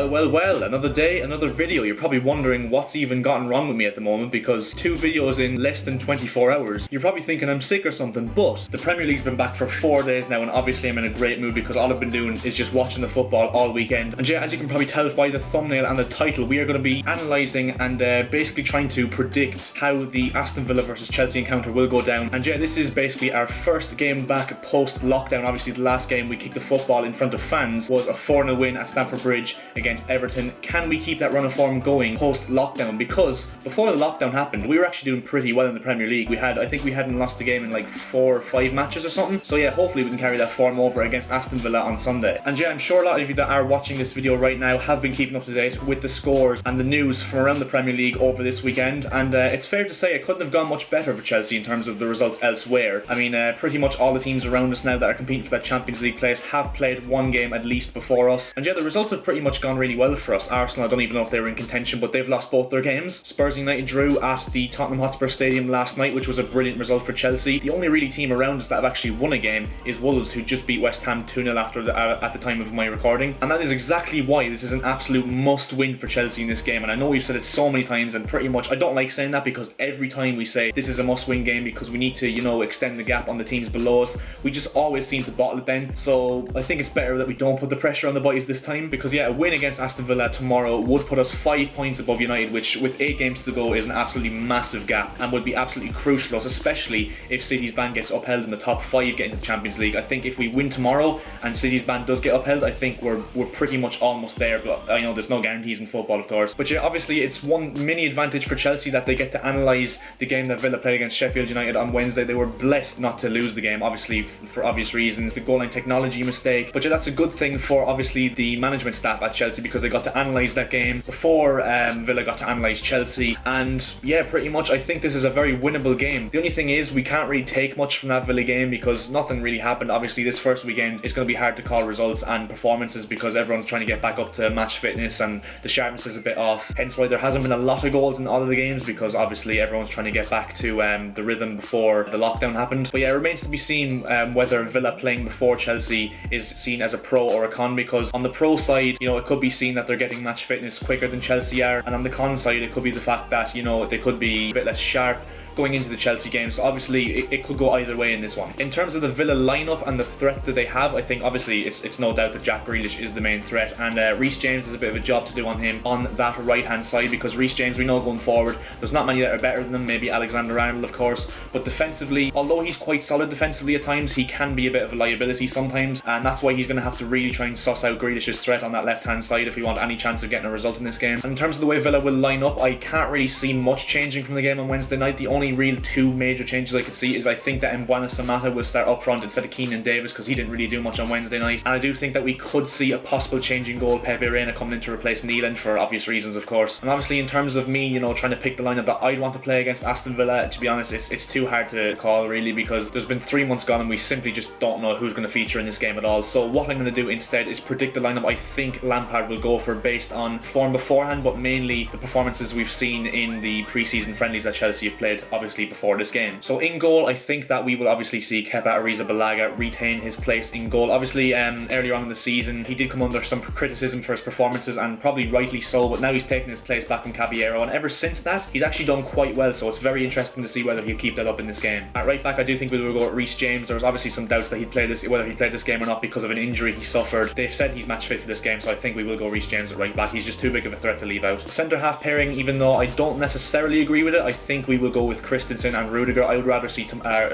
Well, another day, another video. You're probably wondering what's even gotten wrong with me at the moment because 2 videos in less than 24 hours. You're probably thinking I'm sick or something, but the Premier League's been back for 4 days now and obviously I'm in a great mood because all I've been doing is just watching the football all weekend. And yeah, as you can probably tell by the thumbnail and the title, we are going to be analysing and basically trying to predict how the Aston Villa versus Chelsea encounter will go down. And yeah, this is basically our first game back post-lockdown. Obviously the last game we kicked the football in front of fans was a 4-0 win at Stamford Bridge against Everton. Can we keep that run of form going post-lockdown? Because before the lockdown happened, we were actually doing pretty well in the Premier League. I think we hadn't lost a game in like 4 or 5 matches or something. So yeah, hopefully we can carry that form over against Aston Villa on Sunday. And yeah, I'm sure a lot of you that are watching this video right now have been keeping up to date with the scores and the news from around the Premier League over this weekend. And it's fair to say it couldn't have gone much better for Chelsea in terms of the results elsewhere. I mean, pretty much all the teams around us now that are competing for that Champions League place have played one game at least before us. And yeah, the results have pretty much gone really well for us. Arsenal, I don't even know if they were in contention, but they've lost both their games. Spurs United drew at the Tottenham Hotspur Stadium last night, which was a brilliant result for Chelsea. The only really team around us that have actually won a game is Wolves, who just beat West Ham 2-0 at the time of my recording. And that is exactly why this is an absolute must win for Chelsea in this game. And I know we've said it so many times, and pretty much I don't like saying that because every time we say this is a must win game because we need to, you know, extend the gap on the teams below us, we just always seem to bottle it then. So I think it's better that we don't put the pressure on the boys this time, because yeah, a win against Aston Villa tomorrow would put us 5 points above United, which with 8 games to go is an absolutely massive gap and would be absolutely crucial to us, especially if City's ban gets upheld in the top 5 getting to the Champions League. I think if we win tomorrow and City's ban does get upheld, I think we're pretty much almost there, but I know there's no guarantees in football, of course. But yeah, obviously it's one mini advantage for Chelsea that they get to analyse the game that Villa played against Sheffield United on Wednesday. They were blessed not to lose the game, obviously for obvious reasons, the goal line technology mistake. But yeah, that's a good thing for obviously the management staff at Chelsea because they got to analyse that game before Villa got to analyse Chelsea. And yeah, pretty much I think this is a very winnable game. The only thing is we can't really take much from that Villa game because nothing really happened. Obviously this first weekend it's going to be hard to call results and performances because everyone's trying to get back up to match fitness and the sharpness is a bit off, hence why there hasn't been a lot of goals in all of the games, because obviously everyone's trying to get back to the rhythm before the lockdown happened. But yeah, it remains to be seen whether Villa playing before Chelsea is seen as a pro or a con, because on the pro side, you know, it could be seen that they're getting match fitness quicker than Chelsea are, and on the con side it could be the fact that, you know, they could be a bit less sharp going into the Chelsea game. So obviously it could go either way in this one. In terms of the Villa lineup and the threat that they have, I think obviously it's no doubt that Jack Grealish is the main threat, and Reece James has a bit of a job to do on him on that right hand side, because Reece James, we know going forward there's not many that are better than him, maybe Alexander-Arnold of course, but defensively, although he's quite solid defensively at times, he can be a bit of a liability sometimes, and that's why he's going to have to really try and suss out Grealish's threat on that left hand side if we want any chance of getting a result in this game. And in terms of the way Villa will line up, I can't really see much changing from the game on Wednesday night. The only real 2 major changes I could see is I think that Mbwana Samatta will start up front instead of Keenan Davis because he didn't really do much on Wednesday night, and I do think that we could see a possible change in goal, Pepe Reina coming in to replace Neeland for obvious reasons of course. And obviously in terms of me, you know, trying to pick the lineup that I'd want to play against Aston Villa, to be honest it's too hard to call really, because there's been 3 months gone and we simply just don't know who's going to feature in this game at all. So what I'm going to do instead is predict the lineup I think Lampard will go for based on form beforehand, but mainly the performances we've seen in the pre-season friendlies that Chelsea have played obviously before this game. So in goal, I think that we will obviously see Kepa Arrizabalaga retain his place in goal. Obviously earlier on in the season he did come under some criticism for his performances, and probably rightly so, but now he's taken his place back in Caballero, and ever since that he's actually done quite well, so it's very interesting to see whether he'll keep that up in this game. At right back I do think we will go with Reece James. There was obviously some doubts that whether he'd play this game or not because of an injury he suffered. They've said he's match fit for this game, so I think we will go Reece James at right back. He's just too big of a threat to leave out. Centre half pairing, even though I don't necessarily agree with it, I think we will go with Christensen and Rudiger. I would rather see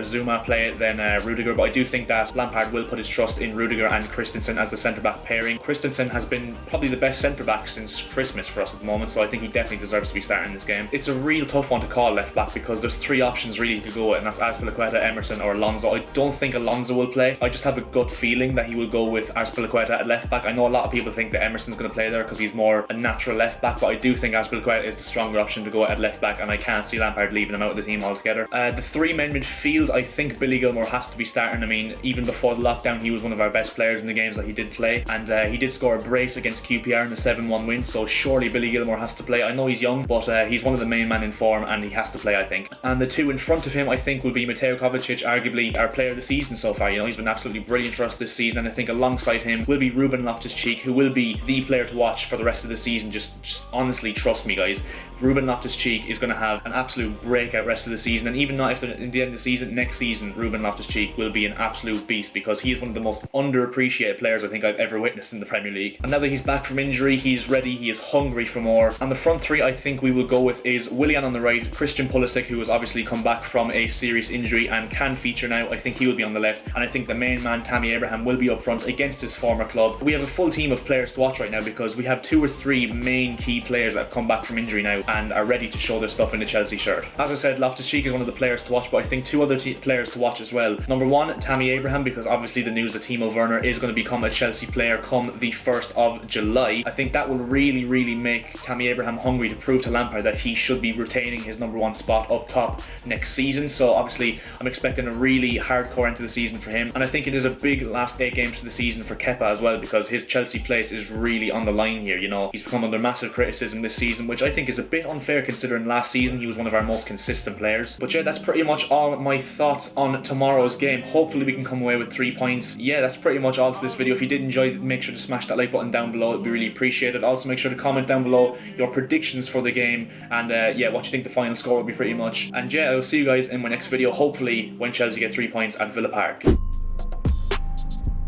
Zuma play it than Rudiger, but I do think that Lampard will put his trust in Rudiger and Christensen as the centre-back pairing. Christensen has been probably the best centre-back since Christmas for us at the moment, so I think he definitely deserves to be starting this game. It's a real tough one to call left-back because there's 3 options really to go with, and that's Azpilicueta, Emerson or Alonso. I don't think Alonso will play. I just have a gut feeling that he will go with Azpilicueta at left-back. I know a lot of people think that Emerson's going to play there because he's more a natural left-back, but I do think Azpilicueta is the stronger option to go at left-back, and I can't see Lampard leaving him out of the team altogether. The three men midfield, I think Billy Gilmour has to be starting. I mean, even before the lockdown, he was one of our best players in the games that he did play, and he did score a brace against QPR in the 7-1 win, so surely Billy Gilmour has to play. I know he's young, but he's one of the main men in form, and he has to play, I think. And the two in front of him, I think, will be Mateo Kovacic, arguably our player of the season so far. You know, he's been absolutely brilliant for us this season, and I think alongside him will be Ruben Loftus-Cheek, who will be the player to watch for the rest of the season. Just honestly, trust me, guys. Ruben Loftus-Cheek is going to have an absolute breakout rest of the season, and even not after in the end of the season, next season, Ruben Loftus-Cheek will be an absolute beast, because he is one of the most underappreciated players I think I've ever witnessed in the Premier League. And now that he's back from injury, he's ready, he is hungry for more. And the front three I think we will go with is Willian on the right, Christian Pulisic, who has obviously come back from a serious injury and can feature now. I think he will be on the left, and I think the main man, Tammy Abraham, will be up front against his former club. We have a full team of players to watch right now, because we have 2 or 3 main key players that have come back from injury now and are ready to show their stuff in the Chelsea shirt. As I said, Loftus-Cheek is one of the players to watch, but I think 2 other players to watch as well. Number 1, Tammy Abraham, because obviously the news that Timo Werner is going to become a Chelsea player come the 1st of July. I think that will really make Tammy Abraham hungry to prove to Lampard that he should be retaining his number 1 spot up top next season. So obviously I'm expecting a really hardcore end to the season for him, and I think it is a big last 8 games of the season for Kepa as well, because his Chelsea place is really on the line here. You know, he's become under massive criticism this season, which I think is a bit unfair considering last season he was one of our most consistent players. But yeah, that's pretty much all my thoughts on tomorrow's game. Hopefully we can come away with 3 points. Yeah, that's pretty much all to this video. If you did enjoy it, make sure to smash that like button down below. It'd be really appreciated. Also make sure to comment down below your predictions for the game, and yeah, what you think the final score will be pretty much. And yeah, I'll see you guys in my next video, hopefully when Chelsea get 3 points at Villa Park.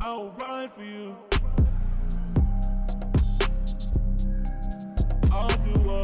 I'll ride for you. I'll do what